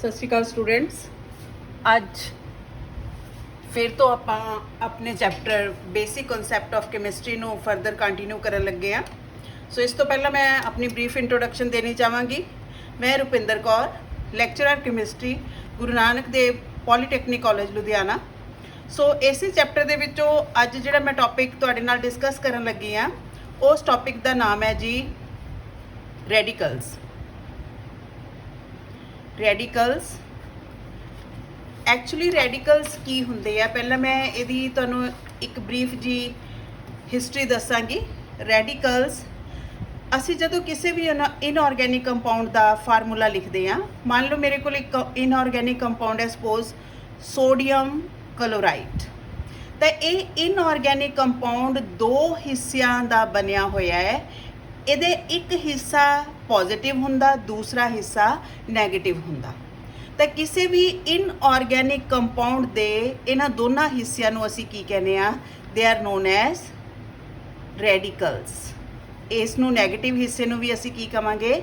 ਸਤਿ ਸ਼੍ਰੀ ਅਕਾਲ ਸਟੂਡੈਂਟਸ। ਅੱਜ ਫਿਰ ਤੋਂ ਆਪਾਂ ਆਪਣੇ chapter basic concept of chemistry ਨੂੰ ਫਰਦਰ ਕੰਟੀਨਿਊ ਕਰਨ ਲੱਗੇ ਆ। ਸੋ ਇਸ ਤੋਂ ਪਹਿਲਾਂ ਮੈਂ ਆਪਣੀ ਬਰੀਫ ਇੰਟਰੋਡਕਸ਼ਨ ਦੇਣੀ ਚਾਹਾਂਗੀ। ਮੈਂ Rupinder Kaur, lecturer chemistry, Guru Nanak Dev polytechnic college Ludhiana. ਸੋ ਇਸੇ ਚੈਪਟਰ ਦੇ ਵਿੱਚੋਂ ਅੱਜ ਜਿਹੜਾ ਮੈਂ ਟੌਪਿਕ ਤੁਹਾਡੇ ਨਾਲ ਡਿਸਕਸ ਕਰਨ ਲੱਗੀ ਆ, ਉਸ ਟੌਪਿਕ ਦਾ ਨਾਮ ਹੈ ਜੀ ਰੈਡੀਕਲਸ। ਰੈਡੀਕਲਸ ਐਕਚੁਅਲੀ ਰੈਡੀਕਲਸ ਕੀ ਹੁੰਦੇ ਆ, ਪਹਿਲਾਂ ਮੈਂ ਇਹਦੀ ਤੁਹਾਨੂੰ ਇੱਕ ਬਰੀਫ ਜੀ ਹਿਸਟਰੀ ਦੱਸਾਂਗੀ। ਰੈਡੀਕਲਸ ਅਸੀਂ ਜਦੋਂ ਕਿਸੇ ਵੀ ਇਨਆਰਗੈਨਿਕ ਕੰਪਾਊਂਡ ਦਾ ਫਾਰਮੂਲਾ ਲਿਖਦੇ ਆ, ਮੰਨ ਲਓ ਮੇਰੇ ਕੋਲ ਇੱਕ ਇਨਆਰਗੈਨਿਕ ਕੰਪਾਊਂਡ ਹੈ, ਸਪੋਜ਼ ਸੋਡੀਅਮ ਕਲੋਰਾਈਡ। ਤਾਂ ਇਹ ਇਨਆਰਗੈਨਿਕ ਕੰਪਾਊਂਡ ਦੋ ਹਿੱਸਿਆਂ ਦਾ ਬਣਿਆ ਹੋਇਆ ਹੈ। ਇਹਦੇ ਇੱਕ ਹਿੱਸਾ ਪੋਜ਼ਿਟਿਵ ਹੁੰਦਾ, ਦੂਸਰਾ ਹਿੱਸਾ ਨੈਗੇਟਿਵ ਹੁੰਦਾ। ਤਾਂ ਕਿਸੇ ਵੀ ਇਨਆਰਗੈਨਿਕ ਕੰਪਾਊਂਡ ਦੇ ਇਹਨਾਂ ਦੋਨਾਂ ਹਿੱਸਿਆਂ ਨੂੰ ਅਸੀਂ ਕੀ ਕਹਿੰਦੇ ਆ, they are non as radicals. ਇਸ ਨੂੰ ਨੈਗੇਟਿਵ ਹਿੱਸੇ ਨੂੰ ਵੀ ਅਸੀਂ ਕੀ ਕਵਾਂਗੇ,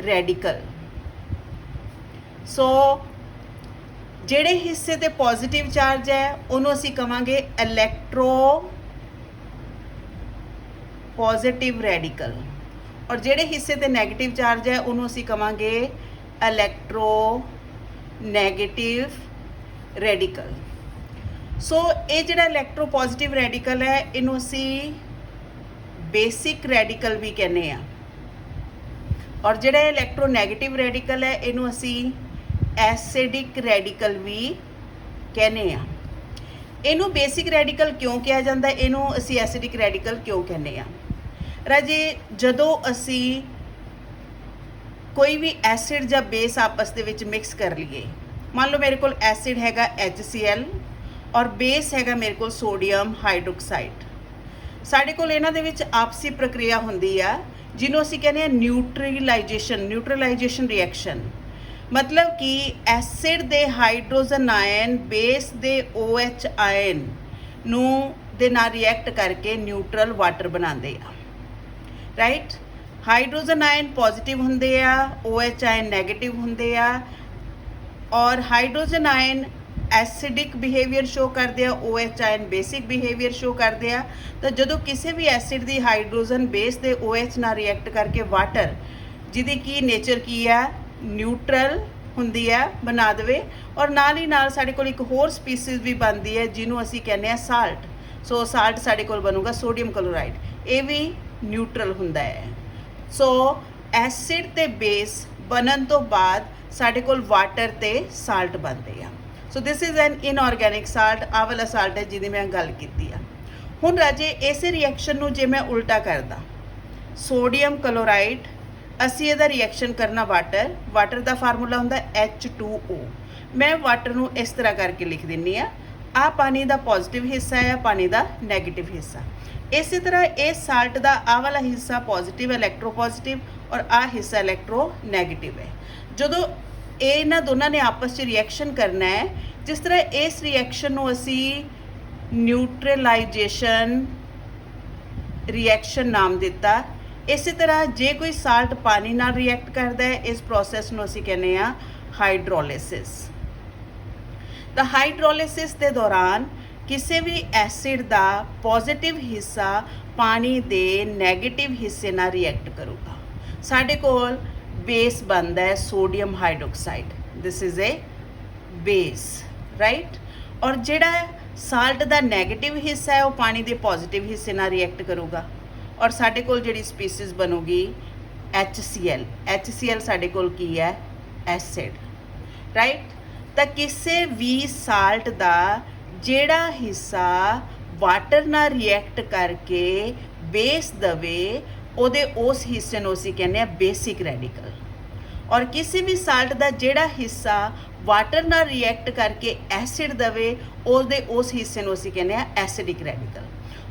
ਰੈਡੀਕਲ। ਸੋ ਜਿਹੜੇ ਹਿੱਸੇ ਤੇ ਪੋਜ਼ਿਟਿਵ ਚਾਰਜ ਹੈ ਉਹਨੂੰ ਅਸੀਂ ਕਵਾਂਗੇ ਇਲੈਕਟ੍ਰੋ ਪੋਜ਼ਿਟਿਵ ਰੈਡੀਕਲ, ਔਰ ਜਿਹੜੇ ਹਿੱਸੇ ਤੇ ਨੈਗੇਟਿਵ ਚਾਰਜ ਹੈ ਉਹਨੂੰ ਅਸੀਂ ਕਵਾਂਗੇ ਇਲੈਕਟ੍ਰੋ ਨੈਗੇਟਿਵ ਰੈਡੀਕਲ। ਸੋ ਇਹ ਜਿਹੜਾ ਇਲੈਕਟ੍ਰੋ ਪੋਜ਼ਿਟਿਵ ਰੈਡੀਕਲ ਹੈ ਇਹਨੂੰ ਅਸੀਂ ਬੇਸਿਕ ਰੈਡੀਕਲ ਵੀ ਕਹਿੰਦੇ ਆ, ਔਰ ਜਿਹੜਾ ਇਲੈਕਟ੍ਰੋ ਨੈਗੇਟਿਵ ਰੈਡੀਕਲ ਹੈ ਇਹਨੂੰ ਅਸੀਂ ਐਸਿਡਿਕ ਰੈਡੀਕਲ ਵੀ ਕਹਿੰਦੇ ਆ। ਇਹਨੂੰ ਬੇਸਿਕ ਰੈਡੀਕਲ ਕਿਉਂ ਕਿਹਾ ਜਾਂਦਾ, ਇਹਨੂੰ ਅਸੀਂ ਐਸਿਡਿਕ ਰੈਡੀਕਲ ਕਿਉਂ ਕਹਿੰਦੇ ਆ? ਰਾਜੇ ਜਦੋਂ ਅਸੀਂ ਕੋਈ ਵੀ ਐਸਿਡ ਜਾਂ ਬੇਸ ਆਪਸ ਦੇ ਵਿੱਚ ਮਿਕਸ ਕਰ ਲਈਏ, ਮੰਨ ਲਓ ਮੇਰੇ ਕੋਲ ਐਸਿਡ ਹੈਗਾ HCl ਔਰ ਬੇਸ ਹੈਗਾ ਮੇਰੇ ਕੋਲ ਸੋਡੀਅਮ ਹਾਈਡਰੋਕਸਾਈਡ। ਸਾਡੇ ਕੋਲ ਇਹਨਾਂ ਦੇ ਵਿੱਚ ਆਪਸੀ ਪ੍ਰਕਿਰਿਆ ਹੁੰਦੀ ਆ ਜਿਹਨੂੰ ਅਸੀਂ ਕਹਿੰਦੇ ਆ ਨਿਊਟਰਲਾਈਜੇਸ਼ਨ ਰਿਐਕਸ਼ਨ। ਮਤਲਬ ਕਿ ਐਸਿਡ ਦੇ ਹਾਈਡਰੋਜਨ ਆਇਨ ਬੇਸ ਦੇ OH ਆਇਨ ਨੂੰ ਦੇ ਨਾਲ ਰਿਐਕਟ ਕਰਕੇ ਨਿਊਟਰਲ ਵਾਟਰ ਬਣਾਉਂਦੇ ਆ, ਰਾਈਟ। ਹਾਈਡਰੋਜਨ ਆਇਨ ਪੋਜ਼ਿਟਿਵ ਹੁੰਦੇ ਆ, OH ਆਇਨ ਨੈਗੇਟਿਵ ਹੁੰਦੇ ਆ, ਔਰ hydrogen ion acidic behaviour show ਕਰਦੇ ਆ, OH ion basic behaviour show ਕਰਦੇ ਆ। ਤਾਂ ਜਦੋਂ ਕਿਸੇ ਵੀ ਐਸਿਡ ਦੀ ਹਾਈਡਰੋਜਨ ਬੇਸ ਦੇ OH ਨਾਲ ਰਿਐਕਟ ਕਰਕੇ ਵਾਟਰ, ਜਿਹਦੀ ਕੀ ਨੇਚਰ ਕੀ ਆ, ਨਿਊਟਰਲ ਹੁੰਦੀ ਹੈ, ਬਣਾ ਦੇਵੇ, ਔਰ ਨਾਲ ਹੀ ਨਾਲ ਸਾਡੇ ਕੋਲ ਇੱਕ ਹੋਰ ਸਪੀਸੀਜ਼ ਵੀ ਬਣਦੀ ਹੈ ਜਿਹਨੂੰ ਅਸੀਂ ਕਹਿੰਦੇ ਆ ਸਾਲਟ। ਸੋ ਸਾਲਟ ਸਾਡੇ ਕੋਲ ਬਣੂਗਾ ਸੋਡੀਅਮ ਕਲੋਰਾਈਡ, ਇਹ ਵੀ ਨਿਊਟਰਲ ਹੁੰਦਾ ਹੈ। ਸੋ ਐਸਿਡ ਤੇ ਬੇਸ ਬਣਨ ਤੋਂ ਬਾਅਦ ਸਾਡੇ ਕੋਲ ਵਾਟਰ ਤੇ ਸਾਲਟ ਬਣਦੇ ਆ। ਸੋ ਦਿਸ ਇਜ਼ ਐਨ ਇਨਆਰਗੈਨਿਕ ਸਾਲਟ। ਆਹ ਵਾਲਾ ਸਾਲਟ ਹੈ ਜਿਹਦੀ ਮੈਂ ਗੱਲ ਕੀਤੀ ਆ। ਹੁਣ ਰਾਜੇ ਇਸੇ ਰਿਐਕਸ਼ਨ ਨੂੰ ਜੇ ਮੈਂ ਉਲਟਾ ਕਰਦਾ, ਸੋਡੀਅਮ ਕਲੋਰਾਈਡ, ਅਸੀਂ ਇਹਦਾ ਰਿਐਕਸ਼ਨ ਕਰਨਾ ਵਾਟਰ ਦਾ ਫਾਰਮੂਲਾ ਹੁੰਦਾ H2O। ਮੈਂ ਵਾਟਰ ਨੂੰ ਇਸ ਤਰ੍ਹਾਂ ਕਰਕੇ ਲਿਖ ਦਿੰਨੀ ਆ, ਆਹ ਪਾਣੀ ਦਾ ਪੋਜ਼ਿਟਿਵ ਹਿੱਸਾ ਹੈ, ਪਾਣੀ ਦਾ ਨੈਗੇਟਿਵ ਹਿੱਸਾ। ਇਸੇ ਤਰ੍ਹਾਂ ਇਹ ਸਾਲਟ ਦਾ ਆਹ ਵਾਲਾ ਹਿੱਸਾ ਪੋਜ਼ਿਟਿਵ ਇਲੈਕਟ੍ਰੋ ਪੋਜ਼ਿਟਿਵ ਔਰ ਆਹ ਹਿੱਸਾ ਇਲੈਕਟ੍ਰੋ ਨੈਗੇਟਿਵ ਹੈ। ਜਦੋਂ ਇਹਨਾਂ ਦੋਨਾਂ ਨੇ ਆਪਸ 'ਚ ਰਿਐਕਸ਼ਨ ਕਰਨਾ ਹੈ, ਜਿਸ ਤਰ੍ਹਾਂ ਇਸ ਰਿਐਕਸ਼ਨ ਨੂੰ ਅਸੀਂ ਨਿਊਟਰਲਾਈਜੇਸ਼ਨ ਰਿਐਕਸ਼ਨ ਨਾਮ ਦਿੱਤਾ, ਇਸੇ ਤਰ੍ਹਾਂ ਜੇ ਕੋਈ ਸਾਲਟ ਪਾਣੀ ਨਾਲ ਰਿਐਕਟ ਕਰਦਾ ਹੈ, ਇਸ ਪ੍ਰੋਸੈਸ ਨੂੰ ਅਸੀਂ ਕਹਿੰਦੇ ਆ ਹਾਈਡਰੋਲਿਸਿਸ। ਤਾਂ ਹਾਈਡਰੋਲਿਸਿਸ ਦੇ ਦੌਰਾਨ ਕਿਸੇ ਵੀ ਐਸਿਡ ਦਾ ਪੋਜ਼ਿਟਿਵ ਹਿੱਸਾ ਪਾਣੀ ਦੇ ਨੈਗੇਟਿਵ ਹਿੱਸੇ ਨਾਲ ਰਿਐਕਟ ਕਰੂਗਾ। ਸਾਡੇ ਕੋਲ ਬੇਸ ਬਣਦਾ ਹੈ sodium hydroxide, this is a base, right. ਔਰ ਜਿਹੜਾ ਸਾਲਟ ਦਾ ਨੈਗੇਟਿਵ ਹਿੱਸਾ ਹੈ ਉਹ ਪਾਣੀ ਦੇ ਪੋਜ਼ਿਟਿਵ ਹਿੱਸੇ ਨਾਲ ਰਿਐਕਟ ਕਰੂਗਾ, ਔਰ ਸਾਡੇ ਕੋਲ ਜਿਹੜੀ ਸਪੀਸੀਜ਼ ਬਣੂਗੀ HCl ਸਾਡੇ ਕੋਲ ਕੀ ਹੈ, ਐਸਿਡ, ਰਾਈਟ। ਤਾਂ ਕਿਸੇ ਵੀ ਸਾਲਟ ਦਾ ਜਿਹੜਾ ਹਿੱਸਾ ਵਾਟਰ ਨਾਲ ਰਿਐਕਟ ਕਰਕੇ ਬੇਸ ਦਵੇ, ਉਹਦੇ ਉਸ ਹਿੱਸੇ ਨੂੰ ਅਸੀਂ ਕਹਿੰਦੇ ਆ ਬੇਸਿਕ ਰੈਡੀਕਲ, ਔਰ ਕਿਸੇ ਵੀ ਸਾਲਟ ਦਾ ਜਿਹੜਾ ਹਿੱਸਾ ਵਾਟਰ ਨਾਲ ਰਿਐਕਟ ਕਰਕੇ ਐਸਿਡ ਦਵੇ, ਉਹਦੇ ਉਸ ਹਿੱਸੇ ਨੂੰ ਅਸੀਂ ਕਹਿੰਦੇ ਆ ਐਸਿਡਿਕ ਰੈਡੀਕਲ।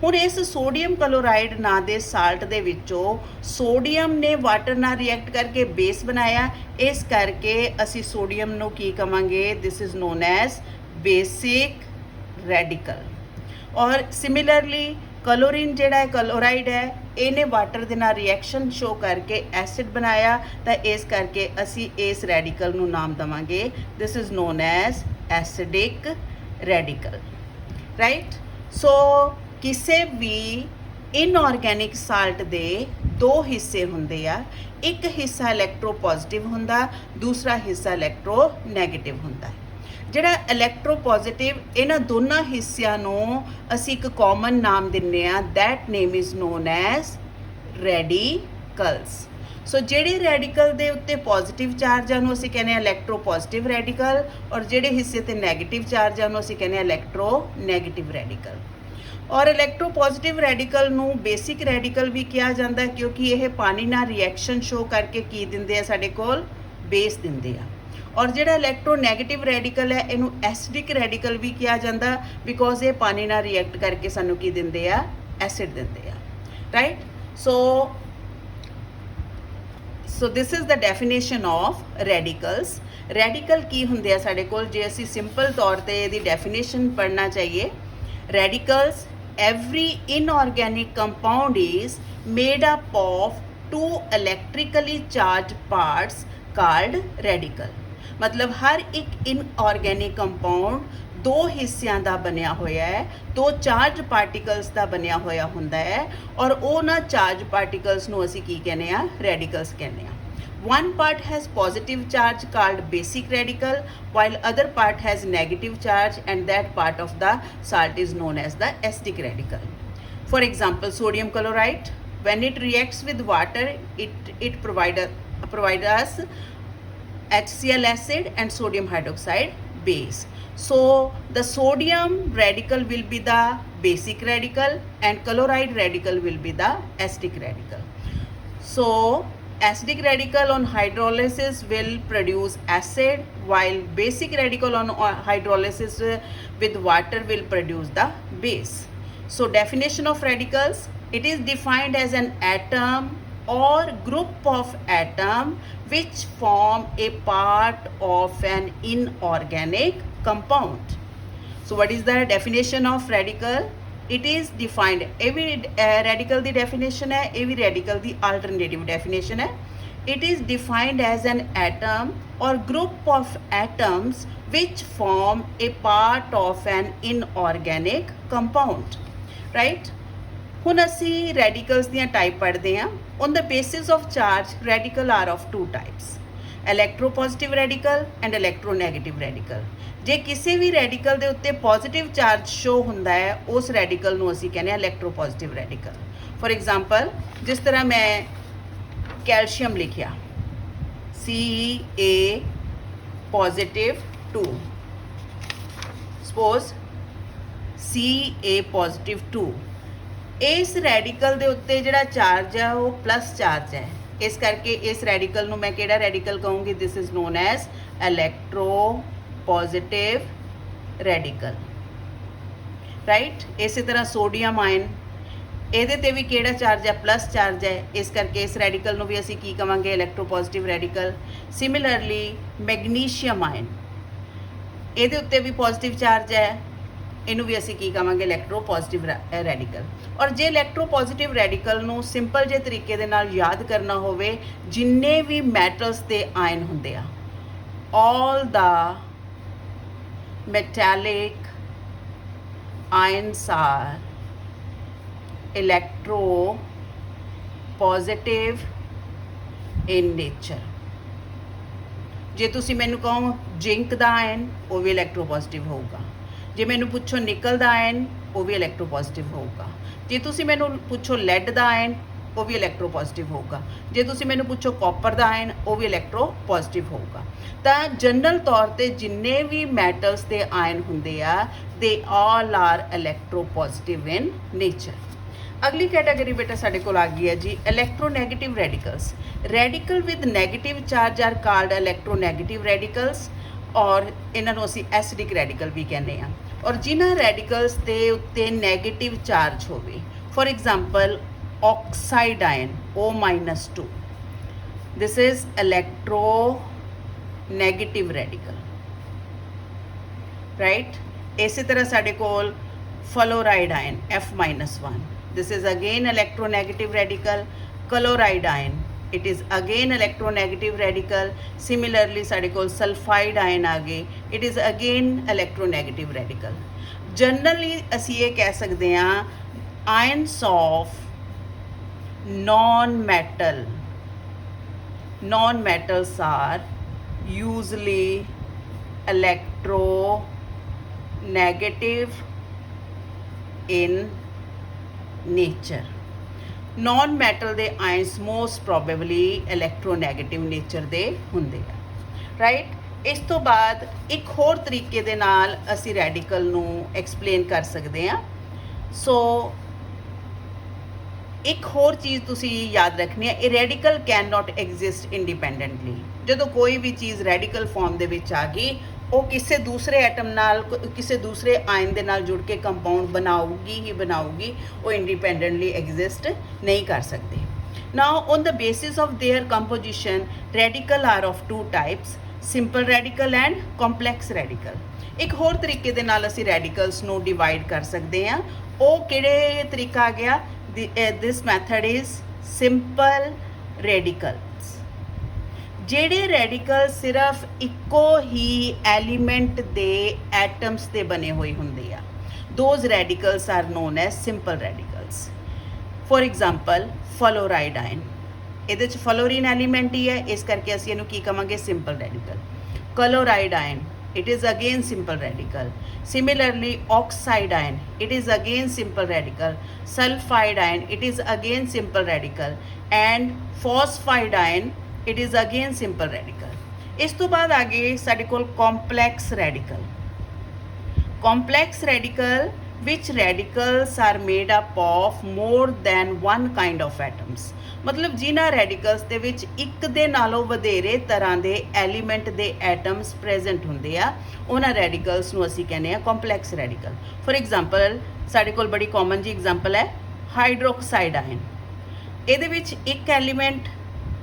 ਹੁਣ ਇਸ ਸੋਡੀਅਮ ਕਲੋਰਾਈਡ ਨਾਂ ਦੇ ਸਾਲਟ ਦੇ ਵਿੱਚੋਂ ਸੋਡੀਅਮ ਨੇ ਵਾਟਰ ਨਾਲ ਰਿਐਕਟ ਕਰਕੇ ਬੇਸ ਬਣਾਇਆ, ਇਸ ਕਰਕੇ ਅਸੀਂ ਸੋਡੀਅਮ ਨੂੰ ਕੀ ਕਵਾਂਗੇ, this is known as basic radical. ਔਰ ਸਿਮਿਲਰਲੀ क्लोरीन जिहड़ा है क्लोराइड है इहने वाटर दे नाल रिएक्शन शो करके एसिड बनाया, तो इस करके असी इस रैडिकल नूं नाम देवांगे this is known as acidic radical, right. So किसी भी इनऑर्गेनिक साल्ट दे दो हिस्से हुंदे आ, एक हिस्सा इलैक्ट्रो पॉजिटिव हुंदा, दूसरा हिस्सा इलैक्ट्रो नैगेटिव हुंदा है। ਜਿਹੜਾ ਇਲੈਕਟ੍ਰੋ ਪੋਜ਼ਿਟਿਵ ਇਹਨਾਂ ਦੋਨਾਂ ਹਿੱਸਿਆਂ ਨੂੰ ਅਸੀਂ ਇੱਕ ਕਾਮਨ ਨਾਮ ਦਿੰਨੇ ਆ, that name is known as radicals. So ਜਿਹੜੇ ਰੈਡੀਕਲ ਦੇ ਉੱਤੇ ਪੋਜ਼ਿਟਿਵ ਚਾਰਜ ਆ ਨੂੰ ਅਸੀਂ ਕਹਿੰਦੇ ਆ ਇਲੈਕਟ੍ਰੋ ਪੋਜ਼ਿਟਿਵ ਰੈਡੀਕਲ, ਔਰ ਜਿਹੜੇ ਹਿੱਸੇ ਤੇ ਨੈਗੇਟਿਵ ਚਾਰਜ ਆ ਨੂੰ ਅਸੀਂ ਕਹਿੰਦੇ ਆ ਇਲੈਕਟ੍ਰੋ ਨੈਗੇਟਿਵ ਰੈਡੀਕਲ। ਔਰ ਇਲੈਕਟ੍ਰੋ ਪੋਜ਼ਿਟਿਵ ਰੈਡੀਕਲ ਨੂੰ ਬੇਸਿਕ ਰੈਡੀਕਲ ਵੀ ਕਿਹਾ ਜਾਂਦਾ ਕਿਉਂਕਿ ਇਹ ਪਾਣੀ ਨਾਲ ਰਿਐਕਸ਼ਨ ਸ਼ੋ ਕਰਕੇ ਕੀ ਦਿੰਦੇ ਆ, ਸਾਡੇ ਕੋਲ ਬੇਸ ਦਿੰਦੇ ਆ। और जिहड़ा इलैक्ट्रो नैगेटिव रैडिकल है इनू एसिडिक रैडिकल भी कहा जाता बिकॉज ये पानी नाल रिएक्ट करके सानू की दिंदे आ, एसिड दिंदे आ, right. So this is the definition of radicals. Radical की हुंदे आ साडे कोल, जे असी सिंपल तौर ते इहदी डेफिनेशन पढ़ना चाहिए। Radicals every inorganic compound is made up of two electrically charge parts called radical. मतलब हर एक इनऑर्गेनिक कंपाउंड दो हिस्सों का बनया होया है, दो चार्ज पार्टिकल्स का बनया होया हुंदा है, और उन्हां चार्ज पार्टिकल्स नूं असीं की कहने आ, रैडिकल्स कहने आ। One part has positive charge called basic radical, while other part has negative charge, and that part of the salt is known as the acidic radical. For example, sodium chloride, when it reacts with water, it provide us HCl acid and sodium hydroxide base. So the sodium radical will be the basic radical and chloride radical will be the acidic radical. So acidic radical on hydrolysis will produce acid, while basic radical on hydrolysis with water will produce the base. So definition of radicals, it is defined as an atom or group of atom which form a part of an inorganic compound. So what is the definition of radical? It is defined, every radical the definition है, every radical the alternative definition है। It is defined as an atom or group of atoms which form a part of an inorganic compound, right। ਹੁਣ ਅਸੀਂ ਰੈਡੀਕल्स ਦੀਆਂ type पढ़ते हैं। On the basis of charge radical are of two types, electropositive radical and electronegative radical. जे किसी भी radical के उत्ते पॉजिटिव चार्ज शो हुंदा है उस रैडिकल नूं असीं कहने electro positive radical. For example जिस तरह मैं कैल्शियम लिखिया Ca positive 2, suppose Ca positive 2, इस रैडिकल के उत्ते जिहड़ा चार्ज है वो प्लस चार्ज है, इस करके इस रैडिकल नूं मैं किहड़ा रैडिकल कहूँगी, this is known as electropositive radical, right. इस तरह सोडियम आयन, ਇਹਦੇ ਤੇ भी ਕਿਹੜਾ चार्ज है, प्लस चार्ज है, इस करके इस रैडिकल नूं भी असीं की कहांगे, electropositive radical. Similarly magnesium ion, ਇਹਦੇ उत्ते भी पॉजिटिव चार्ज है, इनू भी असीं की कहांगे, इलैक्ट्रो पॉजिटिव रैडिकल। और जे इलैक्ट्रो पॉजिटिव रैडिकल नूं सिंपल जे तरीके दे नाल याद करना होवे, जिन्ने भी मैटल्स ते आयन हुंदे आ, all the metallic ions are electropositive in nature. जे तुसीं मैनूं कहो जिंक दा आयन, वो भी इलैक्ट्रो पॉजिटिव होगा। जे मैनूं पुछो निकल दा आयन, वो भी इलैक्ट्रो पॉजिटिव होगा। जे तुसीं मैनूं पुछो लैड दा आयन, वो भी इलैक्ट्रो पॉजिटिव होगा। जे तुसीं मैनूं पुछो कॉपर दा आयन, वो भी इलैक्ट्रो पॉजिटिव होगा। तां जनरल तौर ते जिन्ने भी मैटल्स दे आयन हुंदे आ, they all are electropositive in nature. अगली कैटेगरी बेटा साडे कोल आ गई है जी electronegative radicals. Radical with negative charge are called electronegative radicals, और इन्हां नूं असीं एसिडिक रैडिकल भी कहने आ। और जिन्हां रैडिकल्स दे उत्ते नैगेटिव चार्ज होवे, for example oxide ion O-2, this is electronegative radical, right. इस तरह साडे कोल fluoride ion F-1, this is again electronegative radical. Chloride ion, it is again electronegative radical. Similarly ਸਾਡੇ ਕੋਲ sulfide ion ਆ ਗਏ, it is again electronegative radical. Generally ਅਸੀਂ ਇਹ ਕਹਿ ਸਕਦੇ ਹਾਂ ions of non-metals are usually electronegative in nature. Non-metal ਦੇ ions most probably electronegative nature ਦੇ ਹੁੰਦੇ ਆ, right? ਇਸ ਤੋਂ ਬਾਅਦ ਇੱਕ ਹੋਰ ਤਰੀਕੇ ਦੇ ਨਾਲ ਅਸੀਂ ਰੈਡੀਕਲ ਨੂੰ ਐਕਸਪਲੇਨ ਕਰ ਸਕਦੇ ਹਾਂ। ਸੋ ਇੱਕ ਹੋਰ ਚੀਜ਼ ਤੁਸੀਂ ਯਾਦ ਰੱਖਣੀ ਹੈ, ਇਹ radical can not exist independently. ਜਦੋਂ ਕੋਈ ਵੀ ਚੀਜ਼ ਰੈਡੀਕਲ ਫਾਰਮ ਦੇ ਵਿੱਚ ਆ ਗਈ, ਉਹ ਕਿਸੇ ਦੂਸਰੇ ਐਟਮ ਨਾਲ, ਕਿਸੇ ਦੂਸਰੇ ਆਇਨ ਦੇ ਨਾਲ ਜੁੜ ਕੇ ਕੰਪਾਊਂਡ ਬਣਾਊਗੀ ਹੀ ਬਣਾਊਗੀ, ਉਹ ਇੰਡੀਪੈਂਡੈਂਟਲੀ ਐਗਜ਼ਿਸਟ ਨਹੀਂ ਕਰ ਸਕਦੇ। Now on the basis of their composition radical are of two types, simple radical and complex radical. ਇੱਕ ਹੋਰ ਤਰੀਕੇ ਦੇ ਨਾਲ ਅਸੀਂ ਰੈਡੀਕਲਸ ਨੂੰ ਡਿਵਾਈਡ ਕਰ ਸਕਦੇ ਹਾਂ। ਉਹ ਕਿਹੜੇ ਤਰੀਕਾ ਆ ਗਿਆ? This method is simple radicals। ਜਿਹੜੇ ਰੈਡੀਕਲ ਸਿਰਫ ਇੱਕੋ ਹੀ ਐਲੀਮੈਂਟ ਦੇ ਐਟਮਸ ਦੇ ਬਣੇ ਹੋਏ ਹੁੰਦੇ ਆ, those radicals are known as simple radicals। For example fluoride ion, ਇਹਦੇ ਚ ਫਲੋਰੀਨ ਐਲੀਮੈਂਟ ਹੀ ਹੈ, ਇਸ ਕਰਕੇ ਅਸੀਂ ਇਹਨੂੰ ਕੀ ਕਵਾਂਗੇ? Simple radical. Chloride ion, it is again simple radical. Similarly oxide ion, it is again simple radical. Sulfide ion, it is again simple radical. And phosphide ion, it is again simple radical. ਇਸ ਤੋਂ ਬਾਅਦ ਆ ਗਏ ਸਾਡੇ ਕੋਲ complex radical. Complex radical, which radicals are made up of more than one kind of atoms। ਮਤਲਬ ਜਿਨ੍ਹਾਂ radicals ਦੇ ਵਿੱਚ ਇੱਕ ਦੇ ਨਾਲੋਂ ਵਧੇਰੇ ਤਰ੍ਹਾਂ ਦੇ ਐਲੀਮੈਂਟ ਦੇ ਐਟਮਸ ਪ੍ਰੈਜ਼ੈਂਟ ਹੁੰਦੇ ਆ, ਉਹਨਾਂ ਰੈਡੀਕਲਸ ਨੂੰ ਅਸੀਂ ਕਹਿੰਦੇ ਆ ਕੰਪਲੈਕਸ ਰੈਡੀਕਲ। ਫॉर ਐਗਜ਼ਾਮਪਲ ਸਾਡੇ ਕੋਲ ਬੜੀ ਕਾਮਨ ਜੀ ਐਗਜ਼ਾਮਪਲ ਹੈ ਹਾਈਡਰੋਕਸਾਈਡ ਆਇਨ। ਇਹਦੇ ਵਿੱਚ ਇੱਕ ਐਲੀਮੈਂਟ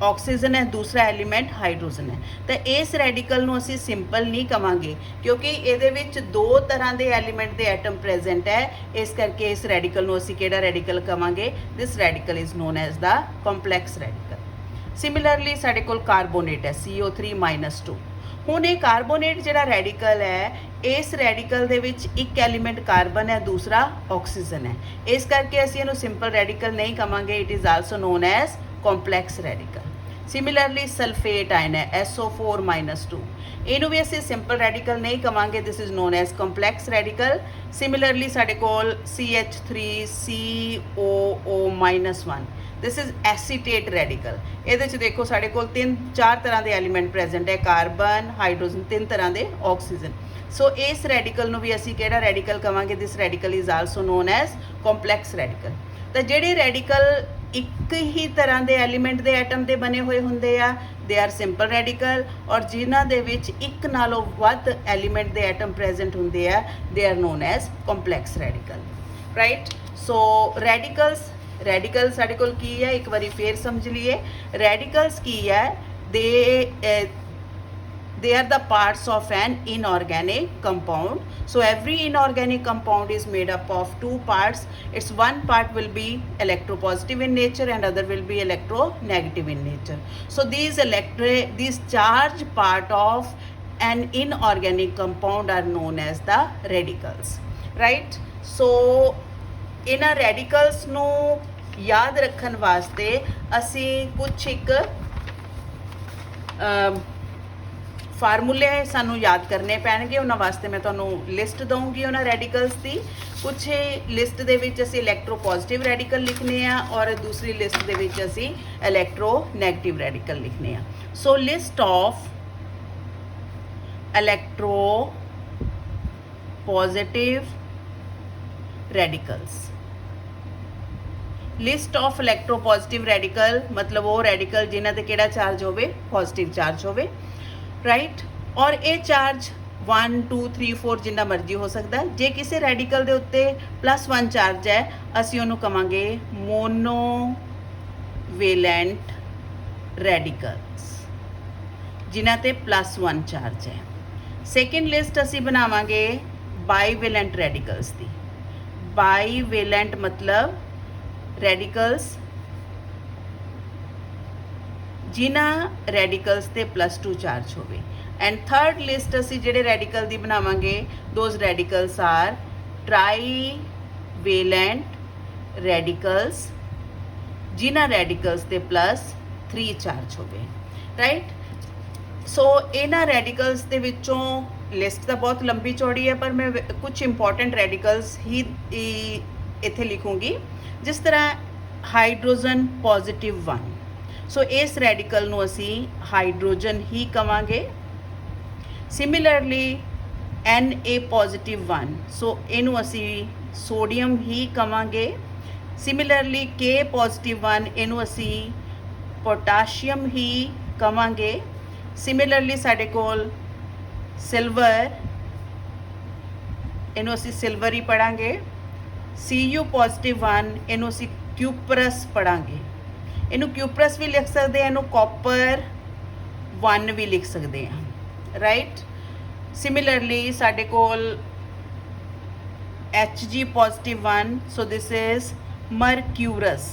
ਆਕਸੀਜਨ ਹੈ, ਦੂਸਰਾ ਐਲੀਮੈਂਟ ਹਾਈਡਰੋਜਨ ਹੈ। ਤਾਂ ਇਸ ਰੈਡੀਕਲ ਨੂੰ ਅਸੀਂ ਸਿੰਪਲ ਨਹੀਂ ਕਵਾਂਗੇ, ਕਿਉਂਕਿ ਇਹਦੇ ਵਿੱਚ ਦੋ ਤਰ੍ਹਾਂ ਦੇ ਐਲੀਮੈਂਟ ਦੇ ਐਟਮ ਪ੍ਰੈਜ਼ੈਂਟ ਹੈ, ਇਸ ਕਰਕੇ ਇਸ ਰੈਡੀਕਲ ਨੂੰ ਅਸੀਂ ਕਿਹੜਾ ਰੈਡੀਕਲ ਕਵਾਂਗੇ? This radical is known as the complex radical. Similarly ਸਾਡੇ ਕੋਲ ਕਾਰਬੋਨੇਟ ਹੈ CO3-2। ਹੁਣ ਇਹ ਕਾਰਬੋਨੇਟ ਜਿਹੜਾ ਰੈਡੀਕਲ ਹੈ, ਇਸ ਰੈਡੀਕਲ ਦੇ ਵਿੱਚ ਇੱਕ ਐਲੀਮੈਂਟ ਕਾਰਬਨ ਹੈ, ਦੂਸਰਾ ਆਕਸੀਜਨ ਹੈ, ਇਸ ਕਰਕੇ ਅਸੀਂ ਇਹਨੂੰ ਸਿੰਪਲ ਰੈਡੀਕਲ ਨਹੀਂ ਕਵਾਂਗੇ। It is also known as complex radical. Similarly sulphate ion ਹੈ SO4-2, ਇਹਨੂੰ ਵੀ ਅਸੀਂ ਸਿੰਪਲ ਰੈਡੀਕਲ ਨਹੀਂ ਕਵਾਂਗੇ, this is known as complex radical. Similarly ਸਾਡੇ ਕੋਲ CH3COO-1, this is acetate radical. ਇਹਦੇ 'ਚ ਦੇਖੋ ਸਾਡੇ ਕੋਲ 3-4 ਤਰ੍ਹਾਂ ਦੇ ਐਲੀਮੈਂਟ ਪ੍ਰੈਜ਼ੈਂਟ ਹੈ, ਕਾਰਬਨ, ਹਾਈਡਰੋਜਨ, 3 ਤਰ੍ਹਾਂ ਦੇ ਆਕਸੀਜਨ। ਸੋ ਇਸ ਰੈਡੀਕਲ ਨੂੰ ਵੀ ਅਸੀਂ ਕਿਹੜਾ ਰੈਡੀਕਲ ਕਵਾਂਗੇ? This radical is also known as complex radical. ਤਾਂ ਜਿਹੜੇ ਰੈਡੀਕਲ ਇੱਕ ਹੀ ਤਰ੍ਹਾਂ ਦੇ ਐਲੀਮੈਂਟ ਦੇ ਐਟਮ ਦੇ ਬਣੇ ਹੋਏ ਹੁੰਦੇ ਆ, ਦੇ ਆਰ ਸਿੰਪਲ ਰੈਡੀਕਲ, ਔਰ ਜਿਨ੍ਹਾਂ ਦੇ ਵਿੱਚ ਇੱਕ ਨਾਲੋਂ ਵੱਧ ਐਲੀਮੈਂਟ ਦੇ ਐਟਮ ਪ੍ਰੈਜ਼ੈਂਟ ਹੁੰਦੇ ਆ, they are non as complex radical, right? So radical ਸਾਡੇ ਕੋਲ ਕੀ ਹੈ, ਇੱਕ ਵਾਰੀ ਫੇਰ ਸਮਝ ਲਈਏ। ਰੈਡੀਕਲਸ ਕੀ ਹੈ? they are the parts of an inorganic compound. So every inorganic compound is made up of two parts. Its one part will be electropositive in nature and other will be electronegative in nature. So these charged part of an inorganic compound are known as the radicals, right? So ਇਹਨਾਂ radicals ਨੂੰ ਯਾਦ ਰੱਖਣ ਵਾਸਤੇ ਅਸੀਂ ਕੁਝ ਇੱਕ ਫਾਰਮੂਲੇ ਸਾਨੂੰ ਯਾਦ ਕਰਨੇ ਪੈਣਗੇ। ਉਹਨਾਂ ਵਾਸਤੇ ਮੈਂ ਤੁਹਾਨੂੰ ਲਿਸਟ ਦਊਂਗੀ ਉਹਨਾਂ ਰੈਡੀਕਲਸ ਦੀ। ਕੁਛ ਲਿਸਟ ਦੇ ਵਿੱਚ ਅਸੀਂ ਇਲੈਕਟ੍ਰੋਪੋਜ਼ਿਟਿਵ ਰੈਡੀਕਲ ਲਿਖਨੇ ਆ ਔਰ ਦੂਸਰੀ ਲਿਸਟ ਦੇ ਵਿੱਚ ਅਸੀਂ ਇਲੈਕਟ੍ਰੋਨੈਗੇਟਿਵ ਰੈਡੀਕਲ ਲਿਖਨੇ ਆ। So list of electropositive radicals. List of electropositive radical ਮਤਲਬ ਉਹ ਰੈਡੀਕਲ ਜਿਨ੍ਹਾਂ ਤੇ ਕਿਹੜਾ ਚਾਰਜ ਹੋਵੇ? ਪੋਜ਼ਿਟਿਵ ਚਾਰਜ ਹੋਵੇ, ਰਾਈਟ? ਔਰ ਇਹ ਚਾਰਜ 1 2 3 4 ਜਿੰਨਾ ਮਰਜ਼ੀ ਹੋ ਸਕਦਾ। ਜੇ ਕਿਸੇ ਰੈਡੀਕਲ ਦੇ ਉੱਤੇ +1 ਚਾਰਜ ਹੈ, ਅਸੀਂ ਉਹਨੂੰ ਕਵਾਂਗੇ ਮੋਨੋਵੇਲੈਂਟ ਰੈਡੀਕਲਸ, ਜਿਨ੍ਹਾਂ ਤੇ +1 ਚਾਰਜ ਹੈ। ਸੈਕਿੰਡ ਲਿਸਟ ਅਸੀਂ ਬਣਾਵਾਂਗੇ ਬਾਈਵੇਲੈਂਟ ਰੈਡੀਕਲਸ ਦੀ। ਬਾਈਵੇਲੈਂਟ ਮਤਲਬ ਰੈਡੀਕਲਸ ਜਿਨ੍ਹਾਂ ਰੈਡੀਕਲਸ ਤੇ +2 ਚਾਰਜ ਹੋਵੇ। ਐਂਡ ਥਰਡ ਲਿਸਟ ਅਸੀਂ ਜਿਹੜੇ ਰੈਡੀਕਲ ਦੀ ਬਣਾਵਾਂਗੇ, ਦੋਜ਼ ਰੈਡੀਕਲਸ ਆਰ ਟ੍ਰਾਈਵੇਲੈਂਟ ਰੈਡੀਕਲਸ ਜਿਨ੍ਹਾਂ ਰੈਡੀਕਲਸ ਤੇ +3 ਚਾਰਜ ਹੋਵੇ, ਰਾਈਟ। ਸੋ ਇਹਨਾਂ ਰੈਡੀਕਲਸ ਦੇ ਵਿੱਚੋਂ ਲਿਸਟ ਤਾਂ ਬਹੁਤ ਲੰਬੀ ਚੌੜੀ ਹੈ, ਪਰ ਮੈਂ ਕੁਝ ਇੰਪੋਰਟੈਂਟ ਰੈਡੀਕਲਸ ਹੀ ਇੱਥੇ ਲਿਖੂੰਗੀ। ਜਿਸ ਤਰ੍ਹਾਂ ਹਾਈਡਰੋਜਨ +1, ਸੋ ਇਸ ਰੈਡੀਕਲ ਨੂੰ ਅਸੀਂ ਹਾਈਡਰੋਜਨ ਹੀ ਕਵਾਂਗੇ। ਸਿਮਿਲਰਲੀ Na+1, ਸੋ ਇਹਨੂੰ ਅਸੀਂ ਸੋਡੀਅਮ ਹੀ ਕਵਾਂਗੇ। ਸਿਮਿਲਰਲੀ K+1, ਇਹਨੂੰ ਅਸੀਂ ਪੋਟਾਸ਼ੀਅਮ ਹੀ ਕਵਾਂਗੇ। ਸਿਮਿਲਰਲੀ ਸਾਡੇ ਕੋਲ ਸਿਲਵਰ, ਇਹਨੂੰ ਅਸੀਂ ਸਿਲਵਰ ਹੀ ਪੜਾਂਗੇ। Cu+1, ਇਹਨੂੰ ਅਸੀਂ ਕਿਊਪਰਸ ਪੜਾਂਗੇ। ਇਹਨੂੰ ਕਿਊਪਰਸ ਵੀ ਲਿਖ ਸਕਦੇ ਹਾਂ, ਇਹਨੂੰ ਕਾਪਰ 1 ਵੀ ਲਿਖ ਸਕਦੇ ਹਾਂ, ਰਾਈਟ। ਸਿਮਿਲਰਲੀ ਸਾਡੇ ਕੋਲ Hg+1, ਸੋ ਦਿਸ ਇਜ਼ ਮਰਕਿਊਰਸ।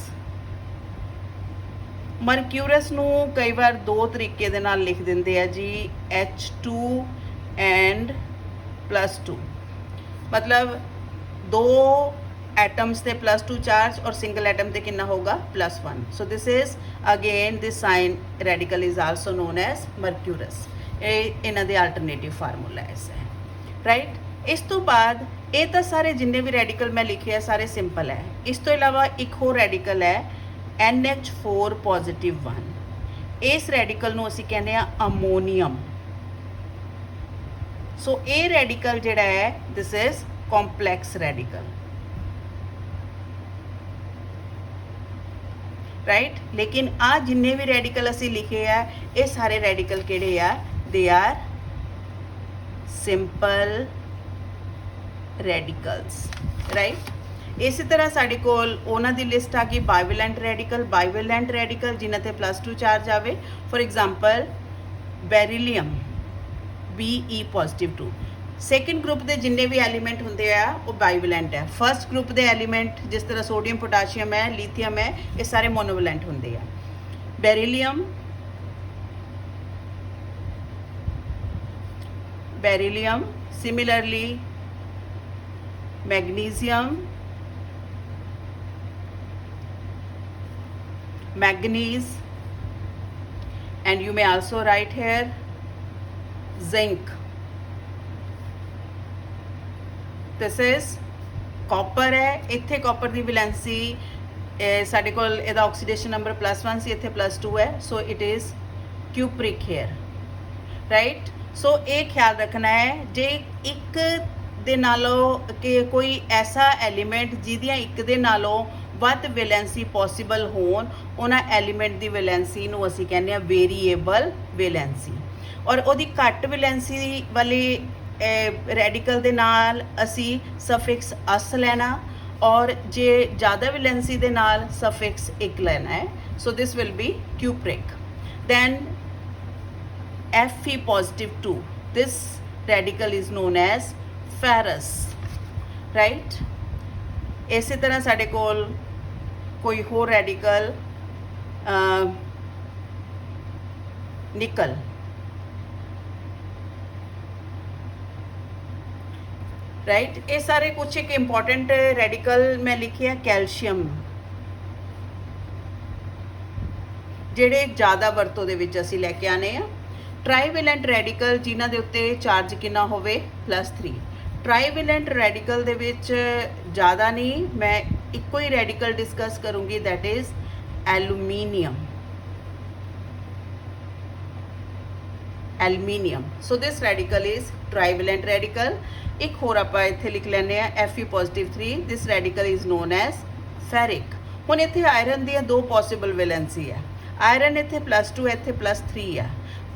ਮਰਕਿਊਰਸ ਨੂੰ ਕਈ ਵਾਰ ਦੋ ਤਰੀਕੇ ਦੇ ਨਾਲ ਲਿਖ ਦਿੰਦੇ ਆ ਜੀ, H2 ਐਂਡ +2, ਮਤਲਬ ਦੋ ਐਟਮਸ ਤੇ +2 ਚਾਰਜ ਔਰ ਸਿੰਗਲ ਐਟਮ ਤੇ ਕਿੰਨਾ ਹੋਊਗਾ +1। So this is again this sign radical is also known as mercurous. ਇਹ ਇਹਨਾਂ ਦੇ ਆਲਟਰਨੇਟਿਵ ਫਾਰਮੂਲਾ ਹੈ, ਰਾਈਟ। ਇਸ ਤੋਂ ਬਾਅਦ ਇਹ ਤਾਂ ਸਾਰੇ ਜਿੰਨੇ ਵੀ ਰੈਡੀਕਲ ਮੈਂ ਲਿਖੇ ਆ ਸਾਰੇ ਸਿੰਪਲ ਹੈ। ਇਸ ਤੋਂ ਇਲਾਵਾ ਇੱਕ ਹੋਰ ਰੈਡੀਕਲ ਹੈ NH4+1। ਇਸ ਰੈਡੀਕਲ ਨੂੰ ਅਸੀਂ ਕਹਿੰਦੇ ਆ ਅਮੋਨੀਅਮ। ਸੋ ਇਹ ਰੈਡੀਕਲ ਜਿਹੜਾ ਹੈ this is complex radical, right. ਲੇਕਿਨ ਆ ਜਿੰਨੇ ਵੀ ਰੈਡੀਕਲ ਅਸੀਂ ਲਿਖੇ ਆ ਇਹ ਸਾਰੇ ਰੈਡੀਕਲ ਕਿਹੜੇ ਆ, they are simple radicals, right. ਇਸੇ ਤਰ੍ਹਾਂ ਸਾਡੇ ਕੋਲ ਉਹਨਾਂ ਦੀ ਲਿਸਟ ਆ ਗਈ ਬਾਈਵੈਲੈਂਟ ਰੈਡੀਕਲ। ਬਾਈਵੈਲੈਂਟ ਰੈਡੀਕਲ ਜਿਨ੍ਹਾਂ ਤੇ +2 ਚਾਰਜ ਆਵੇ, for example beryllium Be+2। Second group ਦੇ ਜਿੰਨੇ ਵੀ ਐਲੀਮੈਂਟ ਹੁੰਦੇ ਆ ਉਹ ਬਾਈਵੈਲੈਂਟ ਹੈ। ਫਸਟ ਗਰੁੱਪ ਦੇ ਐਲੀਮੈਂਟ ਜਿਸ ਤਰ੍ਹਾਂ ਸੋਡੀਅਮ, ਪੋਟਾਸ਼ੀਅਮ ਹੈ, ਲੀਥੀਅਮ ਹੈ, ਇਹ ਸਾਰੇ ਮੋਨੋਵੈਲੈਂਟ ਹੁੰਦੇ ਆ। ਬੈਰੀਲੀਅਮ similarly ਮੈਗਨੀਜ਼ੀਅਮ, manganese, and you may also write here zinc. This is copper है। ਇੱਥੇ copper ਦੀ ਵੈਲੈਂਸੀ ਸਾਡੇ ਕੋਲ ਇਹਦਾ ਆਕਸੀਡੇਸ਼ਨ ਨੰਬਰ +1 ਸੀ, ਇੱਥੇ +2 ਹੈ, so it is cupric here, right. So ਇਹ ਖਿਆਲ ਰੱਖਣਾ ਹੈ ਜੇ ਇੱਕ ਦੇ ਨਾਲੋਂ ਕਿ ਕੋਈ ਐਸਾ ਐਲੀਮੈਂਟ ਜਿਹਦੀਆਂ ਇੱਕ ਦੇ ਨਾਲੋਂ ਵੱਧ ਵੈਲੈਂਸੀ ਪੋਸੀਬਲ ਹੋਣ, ਉਹਨਾਂ ਐਲੀਮੈਂਟ ਦੀ ਵੈਲੈਂਸੀ ਨੂੰ ਅਸੀਂ ਕਹਿੰਦੇ ਆ ਵੇਰੀਏਬਲ ਵੈਲੈਂਸੀ। ਔਰ ਉਹਦੀ ਘੱਟ ਵੈਲੈਂਸੀ ਵਾਲੀ ਰੈਡੀਕਲ ਦੇ ਨਾਲ ਅਸੀਂ ਸਫਿਕਸ ਅਸ ਲੈਣਾ, ਔਰ ਜੇ ਜ਼ਿਆਦਾ ਵੈਲੈਂਸੀ ਦੇ ਨਾਲ ਸਫਿਕਸ ਇੱਕ ਲੈਣਾ ਹੈ। So this will be cupric। then Fe+2, this radical is known as ferrous, right। ਇਸੇ ਤਰ੍ਹਾਂ ਸਾਡੇ ਕੋਲ ਕੋਈ ਹੋਰ ਰੈਡੀਕਲ ਨਿਕਲ, ਰਾਈਟ। ਇਹ ਸਾਰੇ ਕੁਝ ਇੱਕ ਇੰਪੋਰਟੈਂਟ ਰੈਡੀਕਲ ਮੈਂ ਲਿਖਿਆ ਕੈਲਸ਼ੀਅਮ, ਜਿਹੜੇ ਜ਼ਿਆਦਾ ਵਰਤੋਂ ਦੇ ਵਿੱਚ ਅਸੀਂ ਲੈ ਕੇ ਆਨੇ ਆ। ਟ੍ਰਾਈਵੈਲੈਂਟ ਰੈਡੀਕਲ ਜਿਨ੍ਹਾਂ ਦੇ ਉੱਤੇ ਚਾਰਜ ਕਿੰਨਾ ਹੋਵੇ +3। ਟ੍ਰਾਈਵੈਲੈਂਟ ਰੈਡੀਕਲ ਦੇ ਵਿੱਚ ਜ਼ਿਆਦਾ ਨਹੀਂ, ਮੈਂ ਇੱਕੋ ਹੀ ਰੈਡੀਕਲ ਡਿਸਕਸ ਕਰੂੰਗੀ, that is aluminium. So this radical is trivalent radical. ਇੱਕ ਹੋਰ ਆਪਾਂ ਇੱਥੇ ਲਿਖ ਲੈਂਦੇ ਆ Fe+3, this radical is known as ferric. ਹੁਣ ਇੱਥੇ ਆਇਰਨ ਦੀਆਂ ਦੋ ਪੋਸੀਬਲ ਵੈਲੈਂਸੀ ਹੈ। ਆਇਰਨ ਇੱਥੇ +2 ਹੈ, ਇੱਥੇ +3 ਹੈ।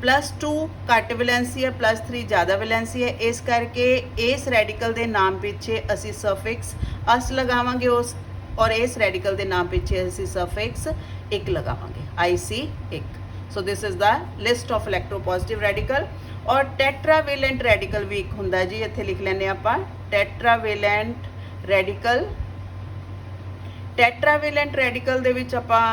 +2 ਘੱਟ ਵੈਲੈਂਸੀ ਹੈ, +3 ਜ਼ਿਆਦਾ ਵੈਲੈਂਸੀ ਹੈ। ਇਸ ਕਰਕੇ ਇਸ ਰੈਡੀਕਲ ਦੇ ਨਾਮ ਪਿੱਛੇ ਅਸੀਂ ਸਫਿਕਸ ਅਸ ਲਗਾਵਾਂਗੇ ਉਸ, ਔਰ ਇਸ ਰੈਡੀਕਲ ਦੇ ਨਾਮ ਪਿੱਛੇ ਅਸੀਂ ਸਫਿਕਸ ਇੱਕ ਲਗਾਵਾਂਗੇ, IC1। So this is the list of electropositive radical. ਔਰ ਟੈਟਰਾਵੇਲੈਂਟ ਰੈਡੀਕਲ ਵੀ ਇੱਕ ਹੁੰਦਾ ਜੀ, ਇੱਥੇ ਲਿਖ ਲੈਂਦੇ ਆਪਾਂ ਟੈਟਰਾਵੇਲੈਂਟ ਰੈਡੀਕਲ। ਟੈਟਰਾਵੈਲੈਂਟ ਰੈਡੀਕਲ ਦੇ ਵਿੱਚ ਆਪਾਂ